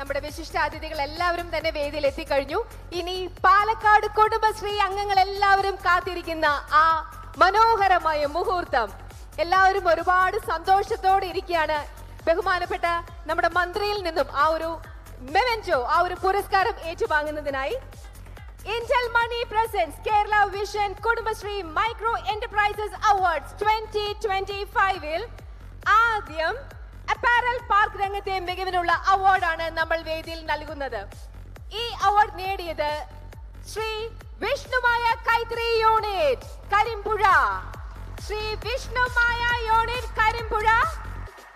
നമ്മുടെ വിശിഷ്ടാതിഥികൾ എല്ലാവരും തന്നെ വേദിയിൽ എത്തിക്കഴിഞ്ഞു. ഇനി പാലക്കാട് കുടുംബശ്രീ അംഗങ്ങൾ എല്ലാവരും കാത്തിരിക്കുന്ന ആ മനോഹരമായ മുഹൂർത്തം. എല്ലാവരും ഒരുപാട് സന്തോഷത്തോടെ ഇരിക്കുകയാണ്. ബഹുമാനപ്പെട്ട നമ്മുടെ മന്ത്രിയിൽ നിന്നും ആ ഒരു മെമന്റോ, ആ ഒരു പുരസ്കാരം ഏറ്റുവാങ്ങുന്നതിനായി Indel Money presents Kerala vision Kudumbashree micro enterprises awards 2025-ൽ ആദ്യം അപ്പാരൽ പാർക്ക് രംഗത്തെ മികവിനുള്ള അവാർഡാണ് നമ്മൾ വേദിയിൽ നൽകുന്നത്. ഈ അവാർഡ് നേടിയത് ശ്രീ വിഷ്ണുമായ കൈത്രി യൂണിറ്റ് കരിമ്പുഴ. ശ്രീ വിഷ്ണുമായ യൂണിറ്റ് കരിമ്പുഴ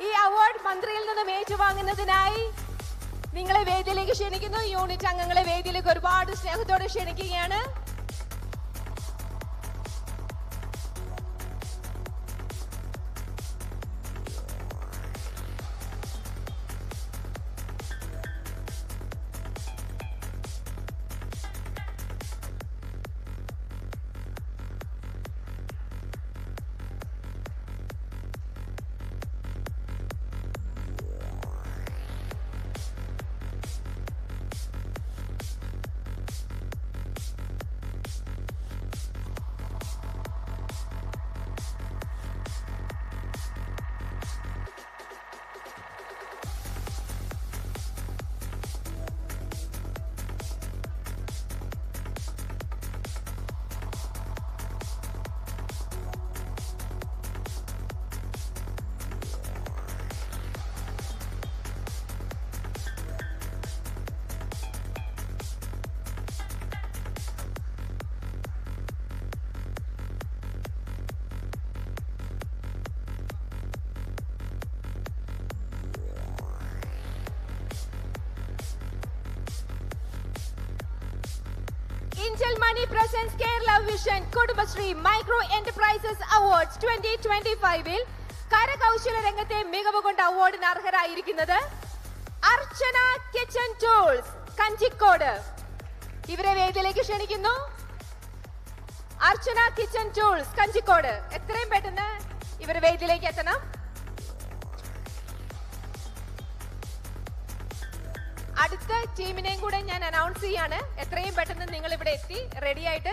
ഈ അവാർഡ് മന്ത്രിയിൽ നിന്നും ഏറ്റുവാങ്ങുന്നതിനായി നിങ്ങളെ വേദിയിലേക്ക് ക്ഷണിക്കുന്നു. യൂണിറ്റ് അംഗങ്ങളെ വേദിയിലേക്ക് ഒരുപാട് സ്നേഹത്തോടെ ക്ഷണിക്കുകയാണ്. Indel Money presents Kerala vision Kudumbashree micro enterprises awards 2025-ൽ കരകൗശല രംഗത്തെ മികവ് കൊണ്ട് അവാർഡിന് അർഹരായിരിക്കുന്നത് അർച്ചന കിച്ചൺ ടൂൾസ് കഞ്ചിക്കോട്. ഇവരെ വേദിയിലേക്ക് ക്ഷണിക്കുന്നു. അർച്ചന കിച്ചൺ ടൂൾസ് കഞ്ചിക്കോട്, എത്രയും പെട്ടെന്ന് ഇവർ വേദിയിലേക്ക് എത്തണം. അടുത്ത ടീമിനെയും കൂടെ ഞാൻ അനൗൺസ് ചെയ്യാണ്. എത്രയും പെട്ടെന്ന് നിങ്ങൾ ഇവിടെ എത്തി റെഡി ആയിട്ട്